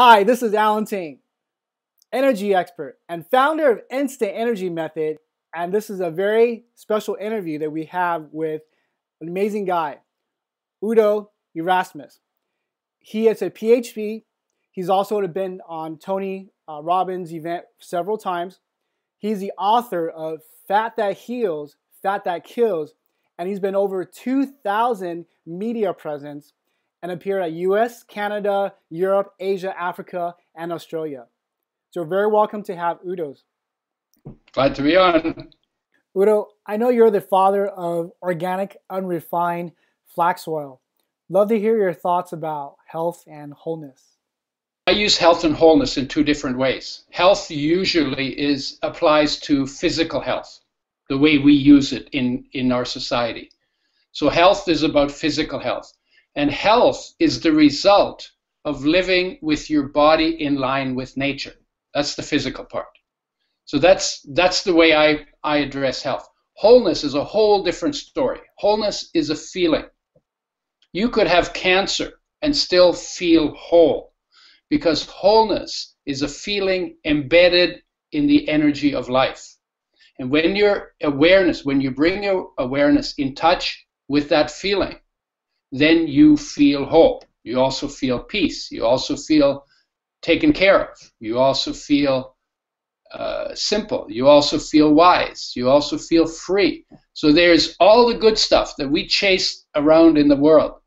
Hi, this is Alan Ting, energy expert and founder of Instant Energy Method. And this is a very special interview that we have with an amazing guy, Udo Erasmus. He is a PhD. He's also been on Tony Robbins' event several times. He's the author of Fat That Heals, Fat That Kills, and he's been over 2,000 media presence and appeared at US, Canada, Europe, Asia, Africa, and Australia. So very welcome to have Udo's. Glad to be on. Udo, I know you're the father of organic, unrefined flax oil. Love to hear your thoughts about health and wholeness. I use health and wholeness in two different ways. Health usually applies to physical health, the way we use it in our society. So health is about physical health. And health is the result of living with your body in line with nature. That's the physical part. So that's the way I address health. Wholeness is a whole different story. Wholeness is a feeling. You could have cancer and still feel whole, because wholeness is a feeling embedded in the energy of life. And when you bring your awareness in touch with that feeling, then you feel whole. You also feel peace. You also feel taken care of. You also feel simple. You also feel wise. You also feel free. So there's all the good stuff that we chase around in the world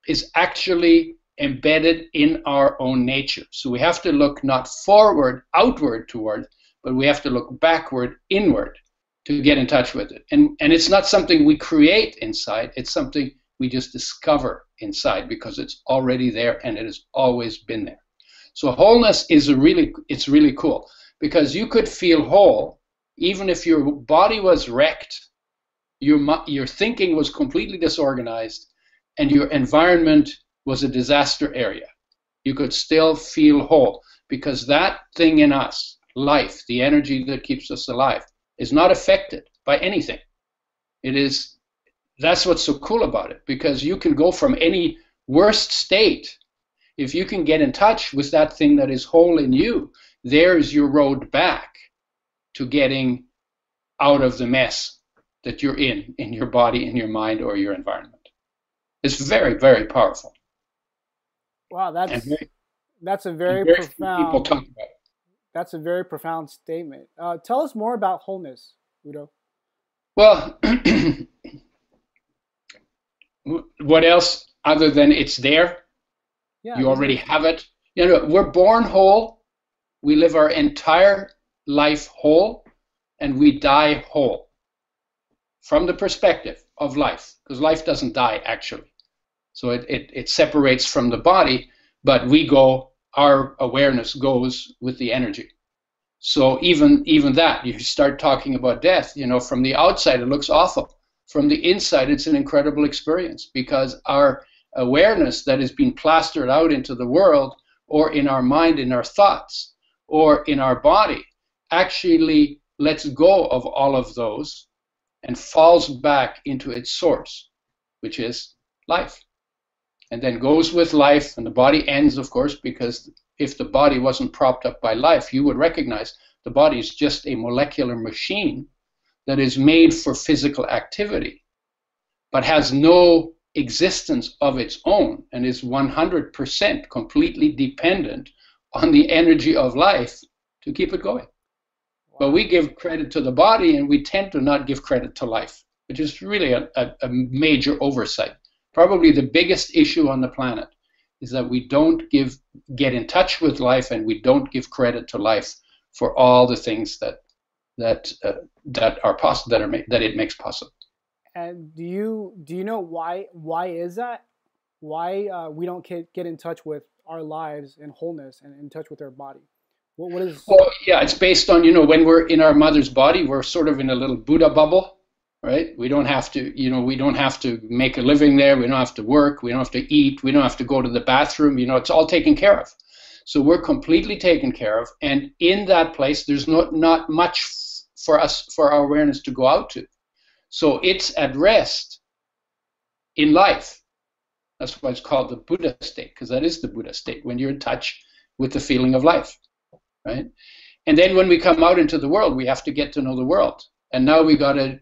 is actually embedded in our own nature. So we have to look not forward, outward toward, but we have to look backward, inward to get in touch with it. And it's not something we create inside. It's something we just discover inside because it's already there and it has always been there. So wholeness is it's really cool because you could feel whole even if your body was wrecked, your thinking was completely disorganized, and your environment was a disaster area. You could still feel whole because that thing in us, life, the energy that keeps us alive, is not affected by anything. That's what's so cool about it, because you can go from any worst state. If you can get in touch with that thing that is whole in you, there's your road back to getting out of the mess that you're in your body, in your mind, or your environment. It's very, very powerful. Wow, that's a very profound. People talk about it. That's a very profound statement. Tell us more about wholeness, Udo. Well, what else other than it's there? Yeah, you already have it. You know, we're born whole. We live our entire life whole, and we die whole. From the perspective of life, because life doesn't die actually. So it separates from the body, but our awareness goes with the energy. So even that, you start talking about death, from the outside it looks awful. From the inside it's an incredible experience, because our awareness that has been plastered out into the world, or in our mind, in our thoughts, or in our body, actually lets go of all of those and falls back into its source, which is life. And then goes with life, and the body ends, of course, because if the body wasn't propped up by life, you would recognize the body is just a molecular machine that is made for physical activity, but has no existence of its own, and is 100% completely dependent on the energy of life to keep it going. Wow. But we give credit to the body, and we tend to not give credit to life, which is really a major oversight. Probably the biggest issue on the planet is that we don't get in touch with life, and we don't give credit to life for all the things that are possible, that it makes possible. And do you know why is that? Why we don't get in touch with our lives and wholeness and in touch with our body? What is? Well, yeah, it's based on, when we're in our mother's body, we're sort of in a little Buddha bubble. Right? We don't have to make a living there. We don't have to work. We don't have to eat. We don't have to go to the bathroom. It's all taken care of. So we're completely taken care of. And in that place, there's not much for our awareness to go out to. So it's at rest in life. That's why it's called the Buddha state, because that is the Buddha state, when you're in touch with the feeling of life, right? And then when we come out into the world, we have to get to know the world. And now we got to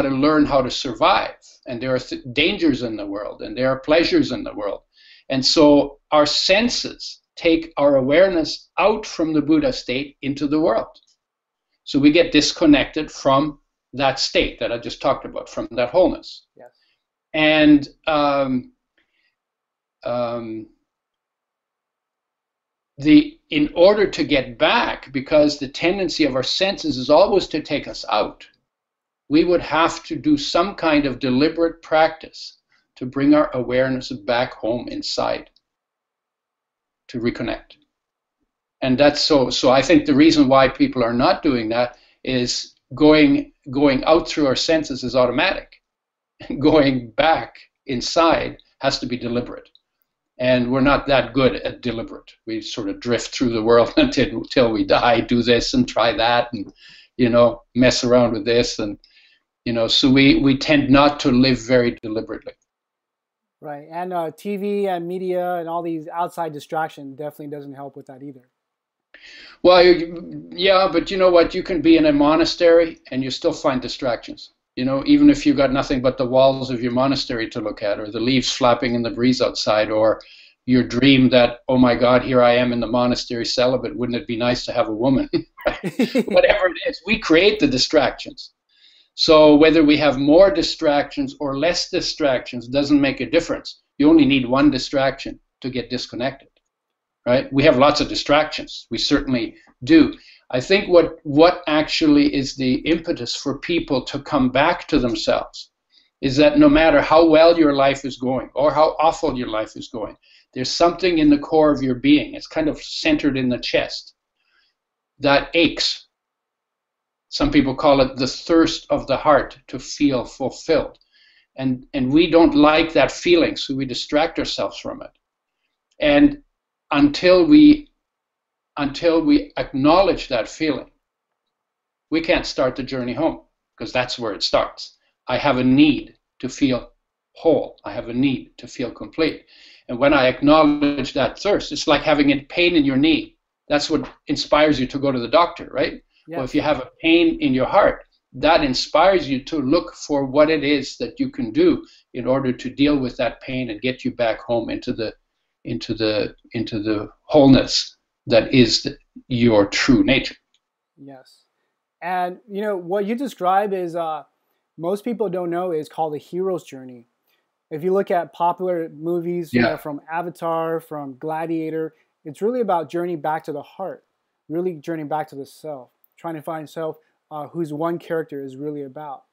learn how to survive. And there are dangers in the world, and there are pleasures in the world. And so our senses take our awareness out from the Buddha state into the world. So we get disconnected from that state that I just talked about, from that wholeness. Yes. And in order to get back, because the tendency of our senses is always to take us out, we would have to do some kind of deliberate practice to bring our awareness back home inside, to reconnect. And that's so I think the reason why people are not doing that is going out through our senses is automatic. Going back inside has to be deliberate. And we're not that good at deliberate. We sort of drift through the world until we die, do this and try that, and, mess around with this. And, so we tend not to live very deliberately. Right. And TV and media and all these outside distractions definitely doesn't help with that either. Well, yeah, but you know what? You can be in a monastery and you still find distractions. Even if you got nothing but the walls of your monastery to look at, or the leaves flapping in the breeze outside, or your dream that, oh my God, here I am in the monastery celibate, wouldn't it be nice to have a woman? Whatever it is, we create the distractions. So whether we have more distractions or less distractions doesn't make a difference. You only need one distraction to get disconnected, right? We have lots of distractions. We certainly do. I think what actually is the impetus for people to come back to themselves is that no matter how well your life is going or how awful your life is going, there's something in the core of your being. It's kind of centered in the chest that aches. Some people call it the thirst of the heart to feel fulfilled. And we don't like that feeling, so we distract ourselves from it. And until we acknowledge that feeling, we can't start the journey home, because that's where it starts. I have a need to feel whole. I have a need to feel complete. And when I acknowledge that thirst, it's like having a pain in your knee. That's what inspires you to go to the doctor, right? Yes. Well, if you have a pain in your heart, that inspires you to look for what it is that you can do in order to deal with that pain and get you back home into the wholeness that is your true nature. Yes. And what you describe is most people don't know is called the hero's journey. If you look at popular movies, from Avatar, from Gladiator, it's really about journeying back to the heart, really journeying back to the self, trying to find self, whose one character is really about.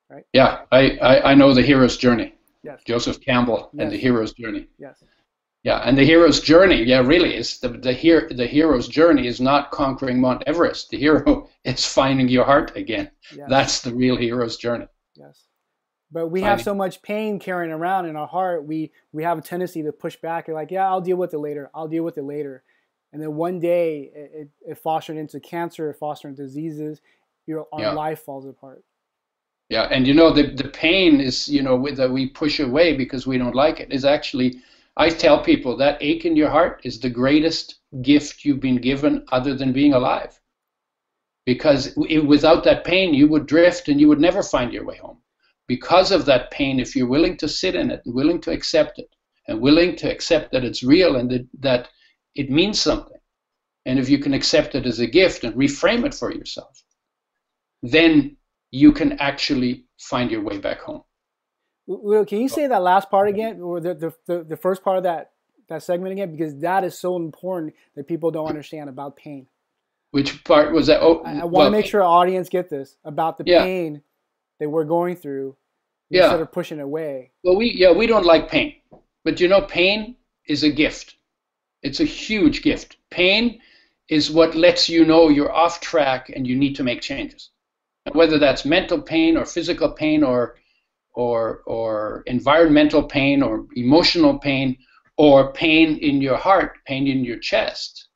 Right? Yeah, I know the hero's journey. Yes. Joseph Campbell and the hero's journey. Yes. Yeah, and the hero's journey, really is the hero's journey is not conquering Mount Everest. The hero is finding your heart again. Yes. That's the real hero's journey. Yes. But we have so much pain carrying around in our heart. We have a tendency to push back. You're like, yeah, I'll deal with it later. I'll deal with it later. And then one day it fosters into cancer, it fosters into diseases. Our life falls apart. Yeah, and the pain is, that we push away because we don't like it is actually, I tell people that ache in your heart is the greatest gift you've been given other than being alive. Because without that pain, you would drift and you would never find your way home. Because of that pain, if you're willing to sit in it and willing to accept it and willing to accept that it's real and that it means something, and if you can accept it as a gift and reframe it for yourself, then you can actually find your way back home. Udo, can you say that last part again, or the first part of that segment again? Because that is so important that people don't understand about pain. Which part was that? Oh, I want to make sure our audience get this about the pain that we're going through instead of pushing it away. Well, we don't like pain, but pain is a gift. It's a huge gift. Pain is what lets you know you're off track and you need to make changes. And whether that's mental pain or physical pain or environmental pain or emotional pain or pain in your heart, pain in your chest,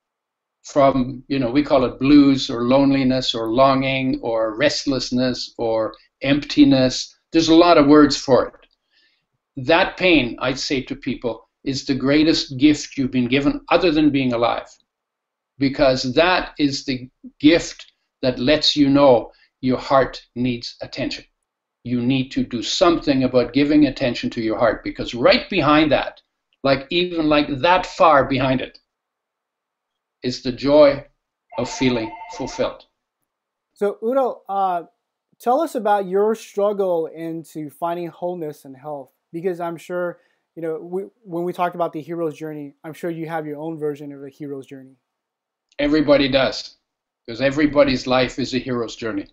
from, we call it blues or loneliness or longing or restlessness or emptiness. There's a lot of words for it. That pain, I'd say to people, is the greatest gift you've been given other than being alive, because that is the gift that lets you know your heart needs attention. You need to do something about giving attention to your heart, because right behind that, even that far behind it, is the joy of feeling fulfilled. So Udo, tell us about your struggle into finding wholeness and health, because I'm sure, when we talked about the hero's journey, I'm sure you have your own version of the hero's journey. Everybody does, because everybody's life is a hero's journey.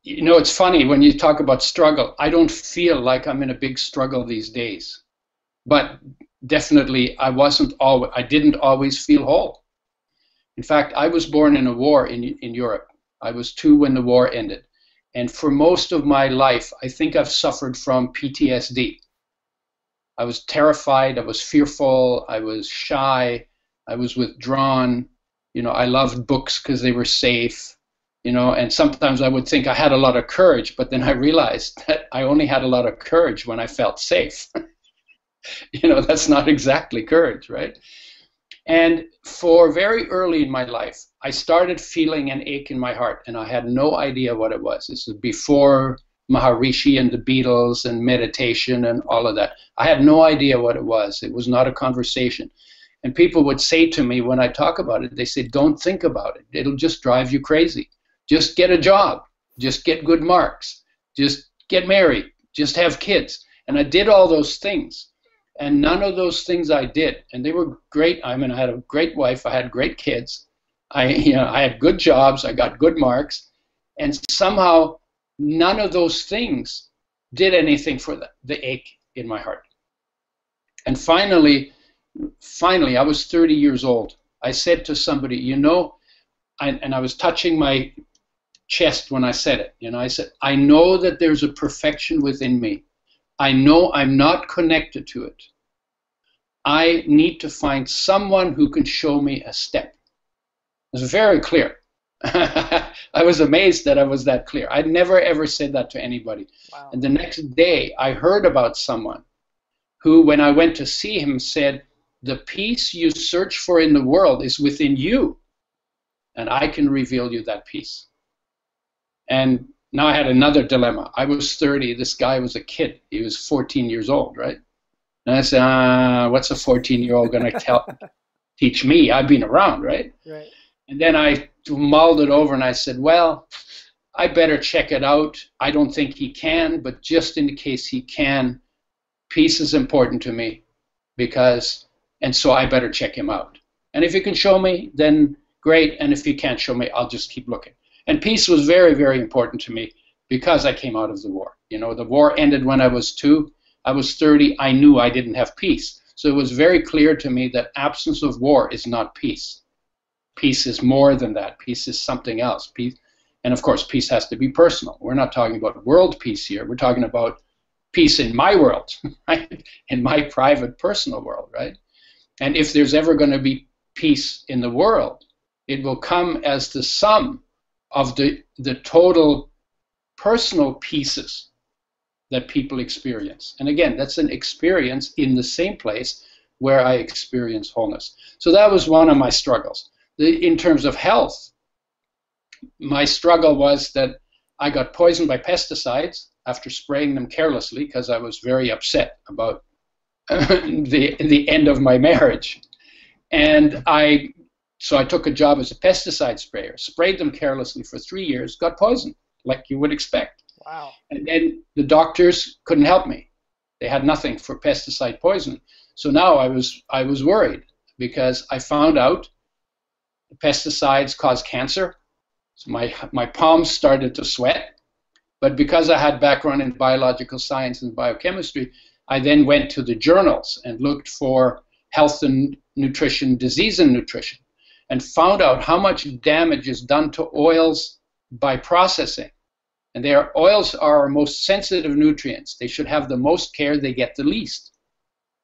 It's funny when you talk about struggle. I don't feel like I'm in a big struggle these days, but definitely I didn't always feel whole. In fact, I was born in a war in Europe. I was 2 when the war ended. And for most of my life, I think I've suffered from PTSD. I was terrified, I was fearful, I was shy, I was withdrawn. I loved books because they were safe, and sometimes I would think I had a lot of courage, but then I realized that I only had a lot of courage when I felt safe. That's not exactly courage, right? And for very early in my life, I started feeling an ache in my heart, and I had no idea what it was. This was before Maharishi and the Beatles and meditation and all of that. I had no idea what it was. It was not a conversation. And people would say to me when I talk about it, they say, don't think about it. It'll just drive you crazy. Just get a job. Just get good marks. Just get married. Just have kids. And I did all those things. And none of those things I did. And they were great. I had a great wife. I had great kids. I had good jobs. I got good marks. And somehow none of those things did anything for the ache in my heart. And finally, I was 30 years old. I said to somebody, and I was touching my chest when I said it. I said, I know that there's a perfection within me. I know I'm not connected to it. I need to find someone who can show me a step. It was very clear. I was amazed that I was that clear. I'd never ever said that to anybody. Wow. And the next day I heard about someone who, when I went to see him, said, the peace you search for in the world is within you, and I can reveal you that peace. And now I had another dilemma. I was 30. This guy was a kid. He was 14 years old, right? And I said, what's a 14-year-old going to teach me? I've been around, right? Right. And then I mulled it over and I said, well, I better check it out. I don't think he can, but just in case he can, peace is important to me, and so I better check him out. And if he can show me, then great. And if he can't show me, I'll just keep looking. And peace was very, very important to me because I came out of the war. The war ended when I was 2. I was 30. I knew I didn't have peace. So it was very clear to me that absence of war is not peace. Peace is more than that. Peace is something else. Peace, and of course, peace has to be personal. We're not talking about world peace here. We're talking about peace in my world, right? In my private, personal world, right? And if there's ever going to be peace in the world, it will come as the sum of the total personal pieces that people experience. And again, that's an experience in the same place where I experience wholeness. So that was one of my struggles. In terms of health, my struggle was that I got poisoned by pesticides after spraying them carelessly because I was very upset about the end of my marriage. And so I took a job as a pesticide sprayer, sprayed them carelessly for 3 years, got poisoned, like you would expect. Wow. And then the doctors couldn't help me. They had nothing for pesticide poison. So now I was worried because I found out pesticides cause cancer. So my palms started to sweat. But because I had background in biological science and biochemistry, I then went to the journals and looked for health and nutrition, disease and nutrition, and found out how much damage is done to oils by processing. And oils are our most sensitive nutrients. They should have the most care, they get the least.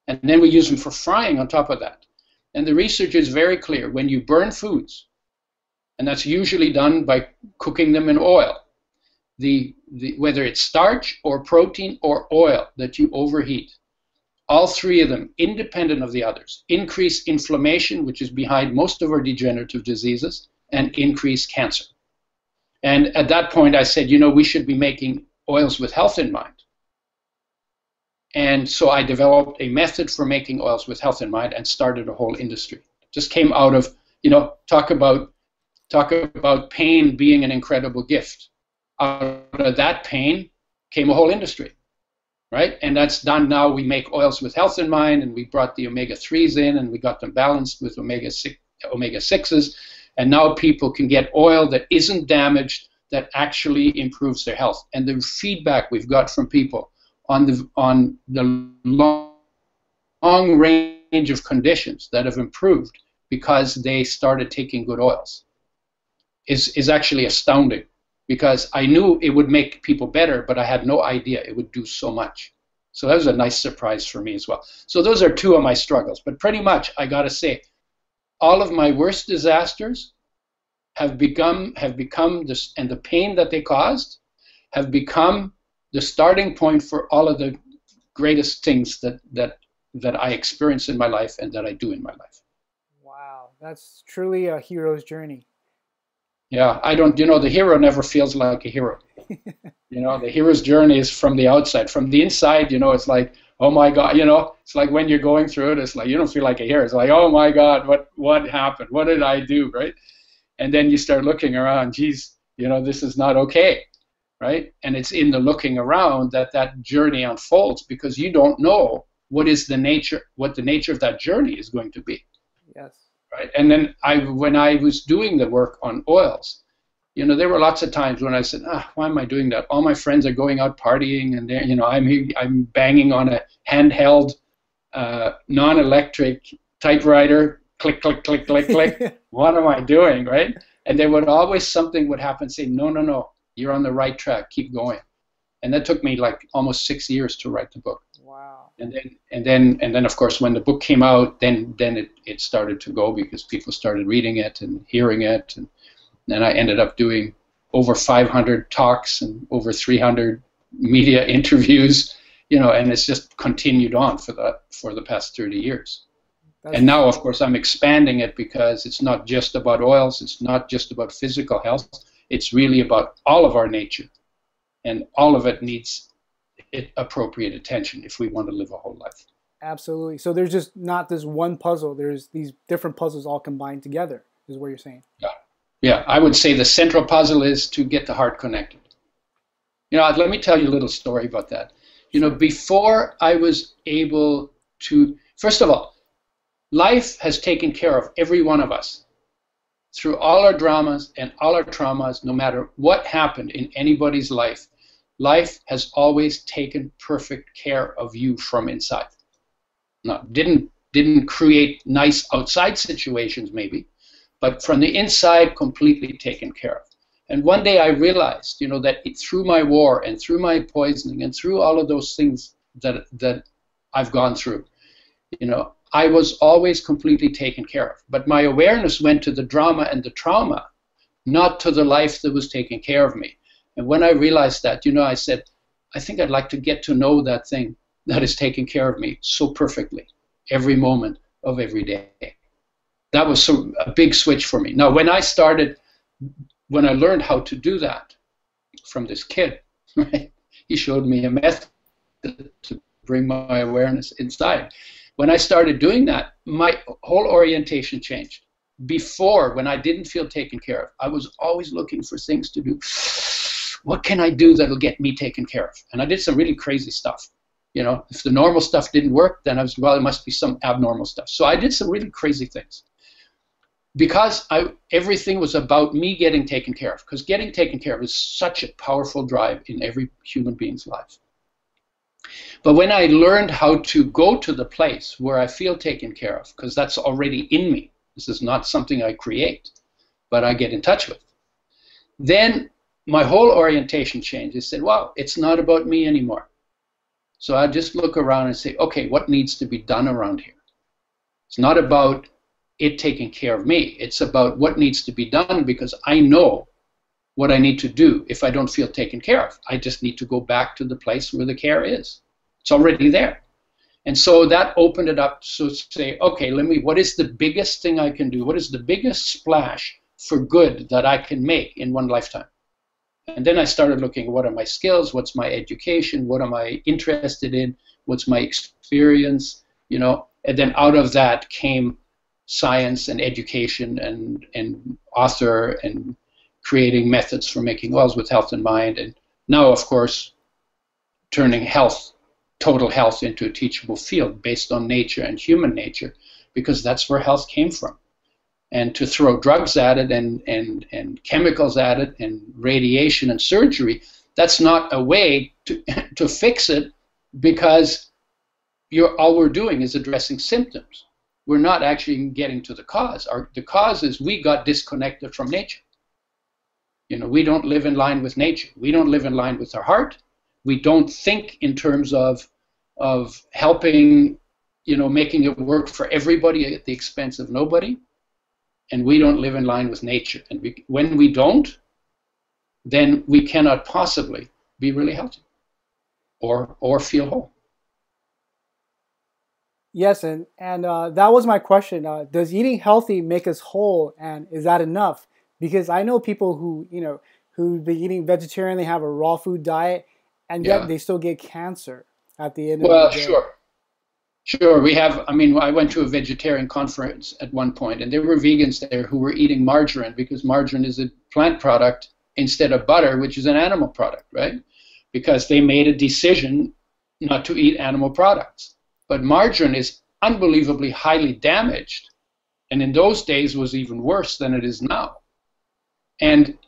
And then we use them for frying on top of that. And the research is very clear. When you burn foods, and that's usually done by cooking them in oil, whether it's starch or protein or oil that you overheat, all three of them, independent of the others, increase inflammation, which is behind most of our degenerative diseases, and increase cancer. And at that point, I said, you know, we should be making oils with health in mind. And so I developed a method for making oils with health in mind and started a whole industry. Just came out of, you know, talk about pain being an incredible gift. Out of that pain came a whole industry, right? And that's done now. We make oils with health in mind, and we brought the omega-3s in, and we got them balanced with omega-6s. And now people can get oil that isn't damaged, that actually improves their health. And the feedback we've got from people on the long range of conditions that have improved because they started taking good oils is actually astounding, because I knew it would make people better, but I had no idea it would do so much. So that was a nice surprise for me as well. So those are two of my struggles. But pretty much, I got to say, all of my worst disasters have become this, and the pain that they caused have become the starting point for all of the greatest things that I experience in my life and that I do in my life. Wow, that's truly a hero's journey. Yeah, I don't, you know, the hero never feels like a hero. You know, the hero's journey is from the outside. From the inside, you know, it's like, oh my God, you know, it's like when you're going through it, it's like, you don't feel like a hero. It's like, oh my God, what happened? What did I do, right? And then you start looking around, geez, you know, this is not okay, right? And it's in the looking around that journey unfolds, because you don't know what the nature of that journey is going to be. Yes. Right. And then when I was doing the work on oils, you know, there were lots of times when I said, why am I doing that? All my friends are going out partying, and they're, you know, I'm banging on a handheld, non-electric typewriter, click, click, click, click, click. What am I doing, right? And there would always something would happen, say, no, you're on the right track, keep going. And that took me like almost 6 years to write the book. Wow. And then of course when the book came out, then it started to go, because people started reading it and hearing it, and then I ended up doing over 500 talks and over 300 media interviews, you know, and it's just continued on for the past 30 years. And now, of course, I'm expanding it, because it's not just about oils, it's not just about physical health, it's really about all of our nature, and all of it needs appropriate attention if we want to live a whole life. Absolutely. So there's just not this one puzzle. There's these different puzzles all combined together, is what you're saying. Yeah. I would say the central puzzle is to get the heart connected. You know, let me tell you a little story about that. You know, before I was able to, first of all, life has taken care of every one of us through all our dramas and all our traumas. No matter what happened in anybody's life, life has always taken perfect care of you from inside. Now, didn't create nice outside situations maybe, but from the inside, completely taken care of. And one day I realized, you know, that through my war and through my poisoning and through all of those things that I've gone through, you know, I was always completely taken care of. But my awareness went to the drama and the trauma, not to the life that was taking care of me. And when I realized that, you know, I said, I think I'd like to get to know that thing that is taking care of me so perfectly every moment of every day. That was a big switch for me. Now, when I learned how to do that from this kid, right, he showed me a method to bring my awareness inside. When I started doing that, my whole orientation changed. Before, when I didn't feel taken care of, I was always looking for things to do. What can I do that'll get me taken care of? And I did some really crazy stuff. You know, if the normal stuff didn't work, then I was, well, it must be some abnormal stuff. So I did some really crazy things. Because everything was about me getting taken care of. Because getting taken care of is such a powerful drive in every human being's life. But when I learned how to go to the place where I feel taken care of, because that's already in me, this is not something I create, but I get in touch with, then my whole orientation changed. I said, wow, it's not about me anymore. So I just look around and say, okay, what needs to be done around here? It's not about it taking care of me. It's about what needs to be done, because I know what I need to do if I don't feel taken care of. I just need to go back to the place where the care is. It's already there. And so that opened it up to say, okay, what is the biggest thing I can do? What is the biggest splash for good that I can make in one lifetime? And then I started looking, what are my skills? What's my education? What am I interested in? What's my experience? You know, and then out of that came science and education and author and creating methods for making oils with health in mind. And now, of course, turning health, total health, into a teachable field based on nature and human nature, because that's where health came from. And to throw drugs at it and chemicals at it and radiation and surgery, that's not a way to fix it, because all we're doing is addressing symptoms. We're not actually getting to the cause. The cause is we got disconnected from nature. You know, we don't live in line with nature. We don't live in line with our heart. We don't think in terms of helping, you know, making it work for everybody at the expense of nobody. And we don't live in line with nature. And when we don't, then we cannot possibly be really healthy or feel whole. Yes, and that was my question. Does eating healthy make us whole, and is that enough? Because I know people who, you know, who've been eating vegetarian, they have a raw food diet, and yet they still get cancer at the end of the day. Well, sure. We have, I mean, I went to a vegetarian conference at one point, and there were vegans there who were eating margarine, because margarine is a plant product instead of butter, which is an animal product, right? Because they made a decision not to eat animal products. But margarine is unbelievably highly damaged, and in those days was even worse than it is now. And,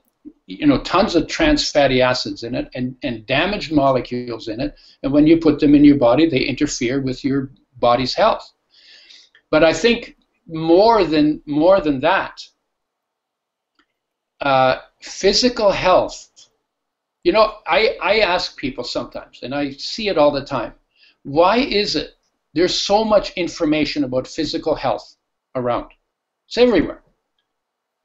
you know, tons of trans fatty acids in it and damaged molecules in it, and when you put them in your body, they interfere with your body's health. But I think more than that, physical health, you know, I ask people sometimes, and I see it all the time, why is it there's so much information about physical health around? It's everywhere.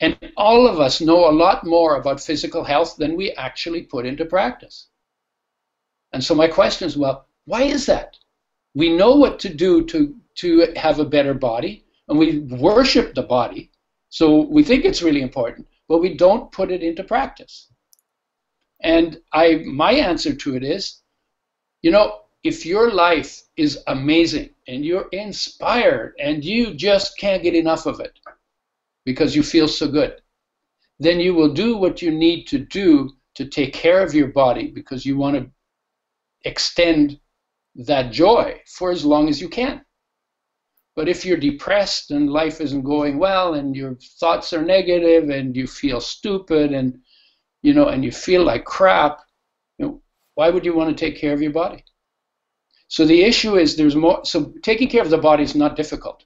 And all of us know a lot more about physical health than we actually put into practice. And so my question is, well, why is that? We know what to do to have a better body, and we worship the body, so we think it's really important, but we don't put it into practice. And my answer to it is, you know, if your life is amazing and you're inspired and you just can't get enough of it because you feel so good, then you will do what you need to do to take care of your body, because you want to extend that joy for as long as you can. But if you're depressed and life isn't going well and your thoughts are negative and you feel stupid and, you know, and you feel like crap, you know, why would you want to take care of your body? So the issue is there's more. So taking care of the body is not difficult.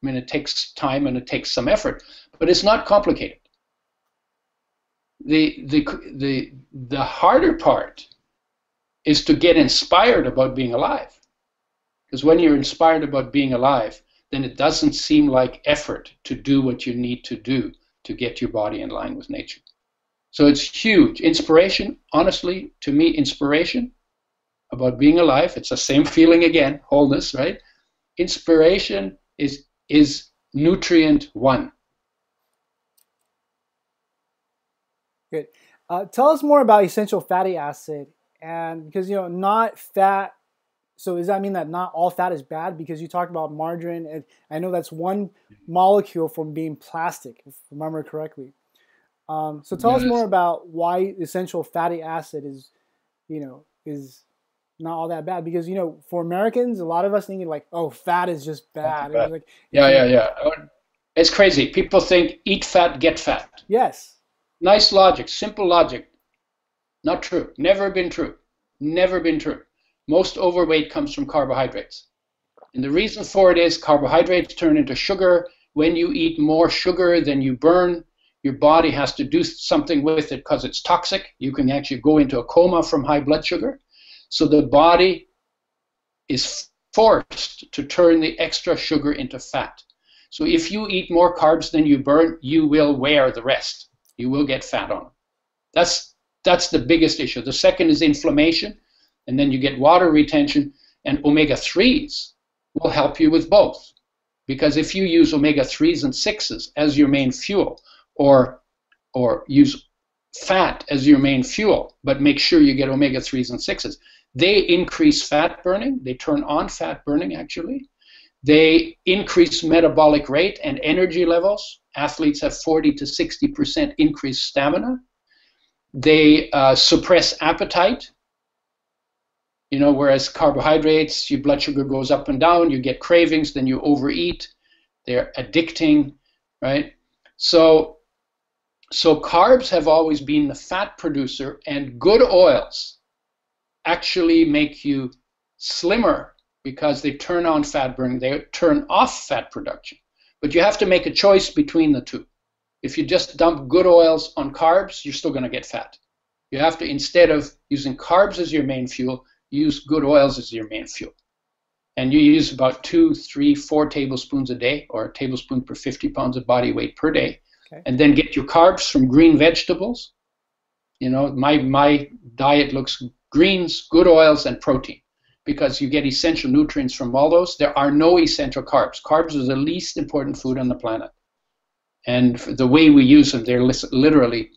I mean, it takes time and it takes some effort, but it's not complicated. The harder part is to get inspired about being alive. Because when you're inspired about being alive, then it doesn't seem like effort to do what you need to do to get your body in line with nature. So it's huge. Inspiration, honestly, to me, inspiration about being alive, it's the same feeling again, wholeness, right? Inspiration is nutrient one. Good. Tell us more about essential fatty acid, and because, you know, not fat. So does that mean that not all fat is bad? Because you talked about margarine, and I know that's one molecule from being plastic, if I remember correctly. So tell us more about why essential fatty acid is, you know, is not all that bad. Because, you know, for Americans, a lot of us thinking like, oh, fat is just bad. Like, yeah. It's crazy. People think eat fat, get fat. Yes. Nice logic, simple logic. Not true. Never been true. Never been true. Most overweight comes from carbohydrates. And the reason for it is carbohydrates turn into sugar. When you eat more sugar than you burn, your body has to do something with it because it's toxic. You can actually go into a coma from high blood sugar. So the body is forced to turn the extra sugar into fat. So if you eat more carbs than you burn, you will wear the rest. You will get fat on them. That's the biggest issue. The second is inflammation, and then you get water retention, and omega-3s will help you with both. Because if you use omega-3s and 6s as your main fuel, or use fat as your main fuel, but make sure you get omega-3s and 6s, they increase fat burning. They turn on fat burning, actually. They increase metabolic rate and energy levels. Athletes have 40 to 60% increased stamina. They suppress appetite. You know, whereas carbohydrates, your blood sugar goes up and down, you get cravings, then you overeat. They're addicting, right? So carbs have always been the fat producer, and good oils actually make you slimmer because they turn on fat burning, they turn off fat production. But you have to make a choice between the two. If you just dump good oils on carbs, you're still going to get fat. You have to, instead of using carbs as your main fuel, use good oils as your main fuel. And you use about 2, 3, 4 tablespoons a day, or a tablespoon per 50 pounds of body weight per day. Okay. And then get your carbs from green vegetables. You know, my diet looks greens, good oils, and protein, because you get essential nutrients from all those. There are no essential carbs. Carbs are the least important food on the planet. And the way we use them, they're literally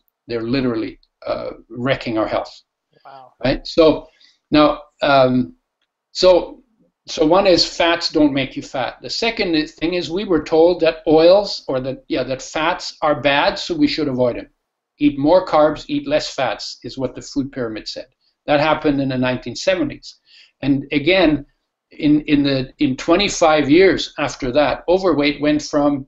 wrecking our health. Wow. Right? So now, so one is fats don't make you fat. The second thing is we were told that oils, or that fats are bad, so we should avoid them. Eat more carbs, eat less fats, is what the food pyramid said. That happened in the 1970s. And again, in 25 years after that, overweight went from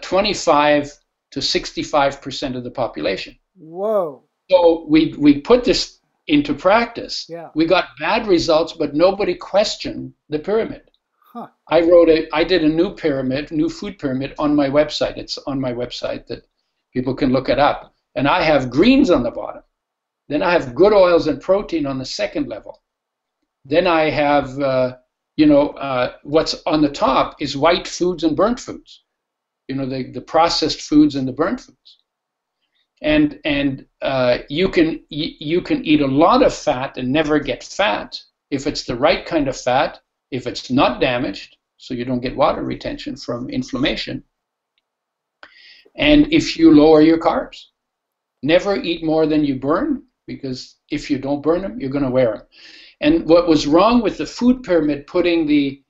25 to 65% of the population. Whoa. So we put this into practice. Yeah. We got bad results, but nobody questioned the pyramid. Huh. I did a new food pyramid on my website. It's on my website that people can look it up. And I have greens on the bottom. Then I have good oils and protein on the second level. Then I have, what's on the top is white foods and burnt foods. You know, the processed foods and the burnt foods. And you can eat a lot of fat and never get fat if it's the right kind of fat, if it's not damaged, so you don't get water retention from inflammation, and if you lower your carbs. Never eat more than you burn, because if you don't burn them, you're going to wear them. And what was wrong with the food pyramid, putting the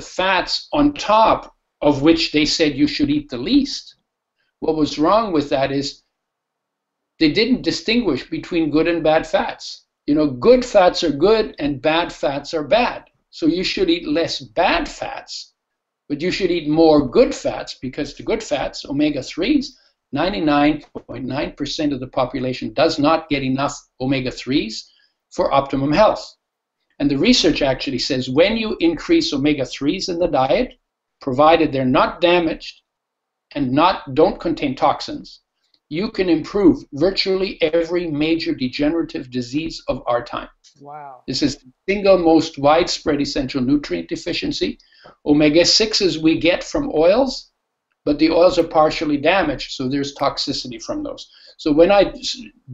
fats on top of which they said you should eat the least, what was wrong with that is they didn't distinguish between good and bad fats. You know, good fats are good and bad fats are bad. So you should eat less bad fats, but you should eat more good fats, because the good fats, omega-3s, 99.9% of the population does not get enough omega-3s for optimum health. And the research actually says when you increase omega-3s in the diet, provided they're not damaged and don't contain toxins, you can improve virtually every major degenerative disease of our time. Wow. This is the single most widespread essential nutrient deficiency. Omega-6s we get from oils, but the oils are partially damaged, so there's toxicity from those. So when I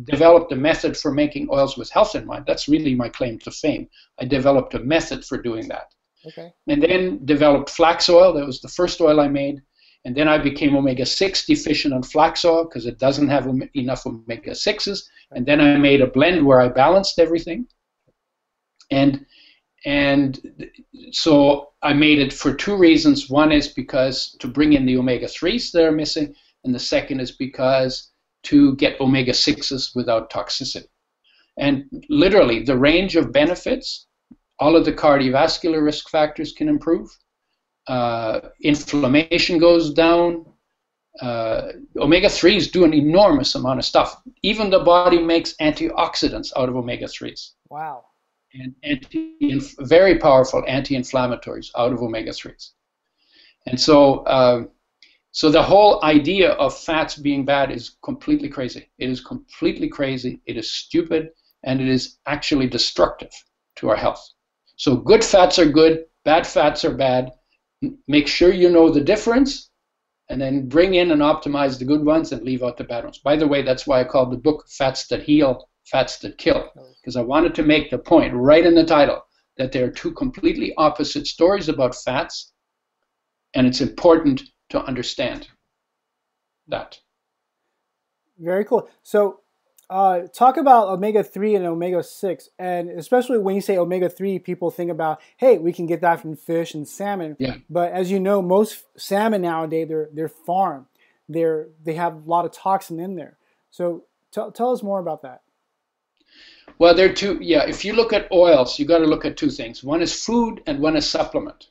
developed a method for making oils with health in mind, that's really my claim to fame. I developed a method for doing that. Okay. And then developed flax oil. That was the first oil I made. And then I became omega-6 deficient on flax oil because it doesn't have enough omega-6s. And then I made a blend where I balanced everything. And so I made it for two reasons. One is because to bring in the omega-3s that are missing, and the second is because to get omega-6s without toxicity. And literally, the range of benefits, all of the cardiovascular risk factors can improve. Inflammation goes down. Omega-3s do an enormous amount of stuff. Even the body makes antioxidants out of omega-3s. Wow. And very powerful anti-inflammatories out of omega-3s. And so, so the whole idea of fats being bad is completely crazy. It is completely crazy. It is stupid, and it is actually destructive to our health. So good fats are good, bad fats are bad. Make sure you know the difference, and then bring in and optimize the good ones and leave out the bad ones. By the way, that's why I called the book Fats That Heal, Fats That Kill, because I wanted to make the point right in the title that there are two completely opposite stories about fats, and it's important to understand that. Very cool. So talk about omega-3 and omega-6, and especially when you say omega-3, people think about, hey, we can get that from fish and salmon. Yeah. But as you know, most salmon nowadays, they're farmed. They have a lot of toxin in there. So tell us more about that. Well, there are two. Yeah, if you look at oils, you got to look at two things. One is food, and one is supplement.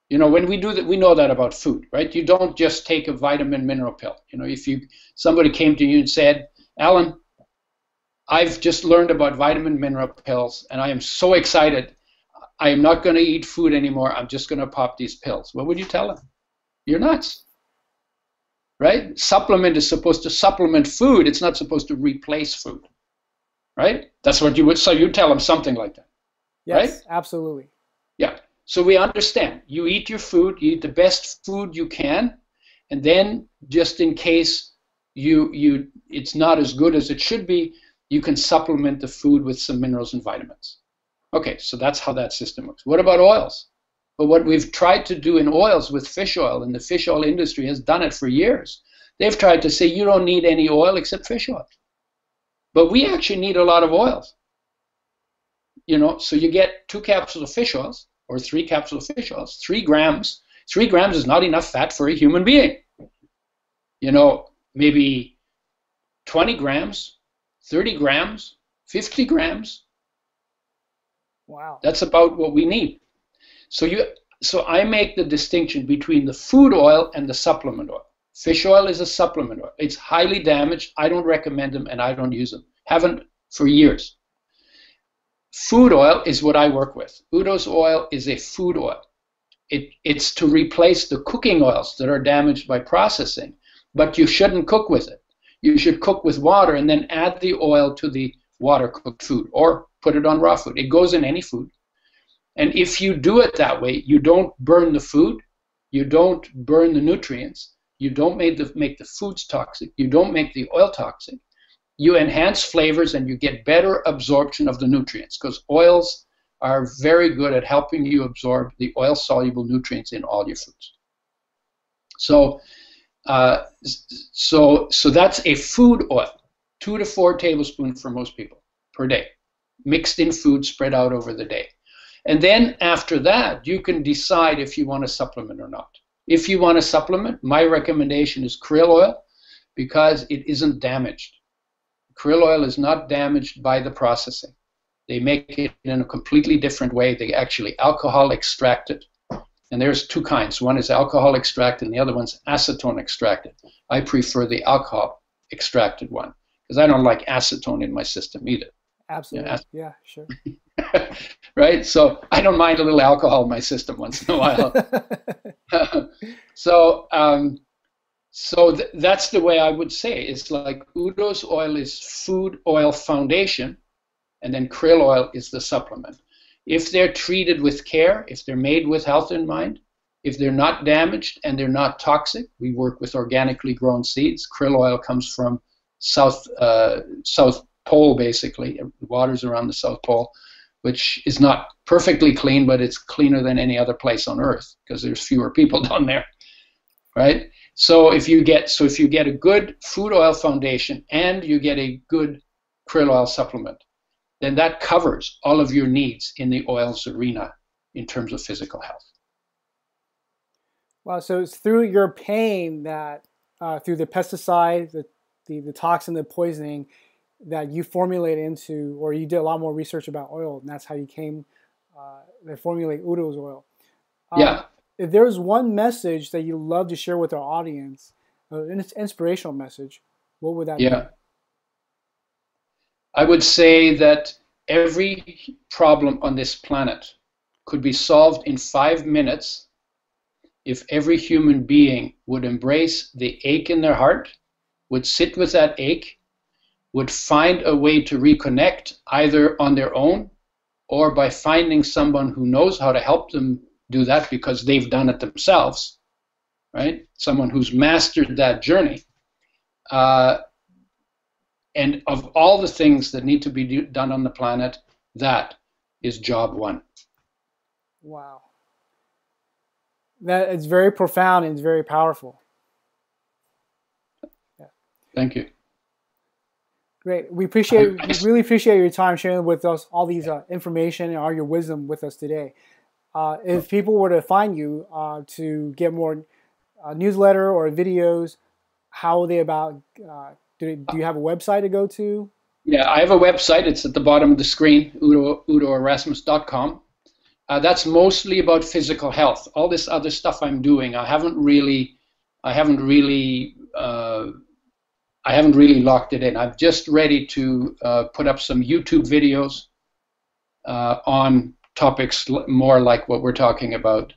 You know, when we do that, we know that about food, right? You don't just take a vitamin mineral pill. You know, if somebody came to you and said, Alan, I've just learned about vitamin mineral pills, and I am so excited. I am not going to eat food anymore. I'm just going to pop these pills. What would you tell them? You're nuts, right? Supplement is supposed to supplement food. It's not supposed to replace food, right? That's what you would. So you tell them something like that, yes, right? Absolutely. Yeah. So we understand. You eat your food. You eat the best food you can, and then just in case it's not as good as it should be, you can supplement the food with some minerals and vitamins. Okay, so that's how that system works. What about oils? But what we've tried to do in oils with fish oil, and the fish oil industry has done it for years, they've tried to say you don't need any oil except fish oil. But we actually need a lot of oils. You know, so you get 2 capsules of fish oils or 3 capsules of fish oils, 3 grams. 3 grams is not enough fat for a human being. You know, maybe 20 grams, 30 grams, 50 grams. Wow. That's about what we need. So I make the distinction between the food oil and the supplement oil. Fish oil is a supplement oil. It's highly damaged. I don't recommend them, and I don't use them. Haven't for years. Food oil is what I work with. Udo's oil is a food oil. It's to replace the cooking oils that are damaged by processing, but you shouldn't cook with it. You should cook with water and then add the oil to the water-cooked food or put it on raw food. It goes in any food. And if you do it that way, you don't burn the food, you don't burn the nutrients, you don't make the foods toxic, you don't make the oil toxic. You enhance flavors and you get better absorption of the nutrients, because oils are very good at helping you absorb the oil-soluble nutrients in all your foods. So that's a food oil, 2 to 4 tablespoons for most people per day, mixed in food, spread out over the day. And then after that, you can decide if you want to supplement or not. If you want to supplement, my recommendation is krill oil, because it isn't damaged. Krill oil is not damaged by the processing. They make it in a completely different way. They actually alcohol extract it. And there's 2 kinds. One is alcohol extracted and the other one's acetone extracted. I prefer the alcohol extracted one because I don't like acetone in my system either. Absolutely. Yeah, sure. Right? So I don't mind a little alcohol in my system once in a while. That's the way I would say. It's like Udo's oil is food oil foundation, and then krill oil is the supplement. If they're treated with care, if they're made with health in mind, if they're not damaged and they're not toxic, we work with organically grown seeds. Krill oil comes from South Pole, basically, waters around the South Pole, which is not perfectly clean, but it's cleaner than any other place on Earth because there's fewer people down there, right? So if you get a good food oil foundation and you get a good krill oil supplement, then that covers all of your needs in the oils arena in terms of physical health. Wow, so it's through your pain that, through the pesticide, the toxin, the poisoning, that you formulated into, or you did a lot more research about oil, and that's how you came to formulate Udo's oil. Yeah. If there's one message that you love to share with our audience, an inspirational message, what would that be? I would say that every problem on this planet could be solved in 5 minutes if every human being would embrace the ache in their heart, would sit with that ache, would find a way to reconnect either on their own or by finding someone who knows how to help them do that because they've done it themselves, right? Someone who's mastered that journey. And of all the things that need to be done on the planet, that is job 1. Wow. That it's very profound and it's very powerful. Yeah. Thank you. Great. We really appreciate your time sharing with us all these information and all your wisdom with us today. If people were to find you to get more newsletter or videos, how will they do you have a website to go to? Yeah, I have a website. It's at the bottom of the screen, udoerasmus.com. That's mostly about physical health. All this other stuff I'm doing, I haven't really locked it in. I'm just ready to put up some YouTube videos on topics more like what we're talking about,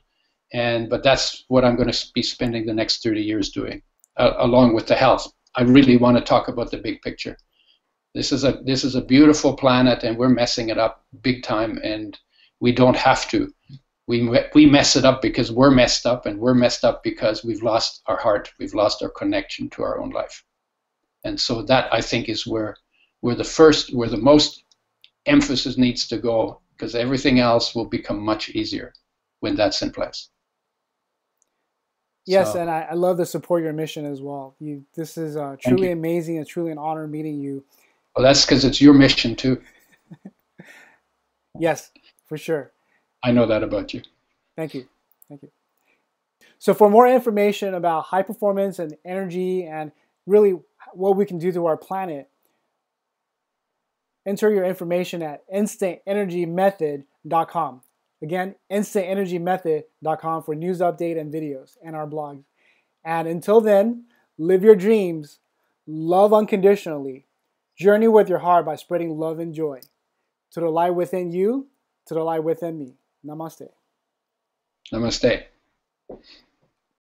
but that's what I'm going to be spending the next 30 years doing, along with the health. I really want to talk about the big picture. This is a beautiful planet, and we're messing it up big time, and we don't have to. We mess it up because we're messed up, and we're messed up because we've lost our heart, we've lost our connection to our own life. And so that, I think, is where the most emphasis needs to go, because everything else will become much easier when that's in place. Yes, so, and I love to support your mission as well. This is truly amazing. It's truly an honor meeting you. Well, that's because it's your mission too. Yes, for sure. I know that about you. Thank you. Thank you. So for more information about high performance and energy and really what we can do to our planet, enter your information at instantenergymethod.com. Again, instantenergymethod.com for news update and videos and our blogs. And until then, live your dreams, love unconditionally, journey with your heart by spreading love and joy. To the light within you, to the light within me. Namaste. Namaste.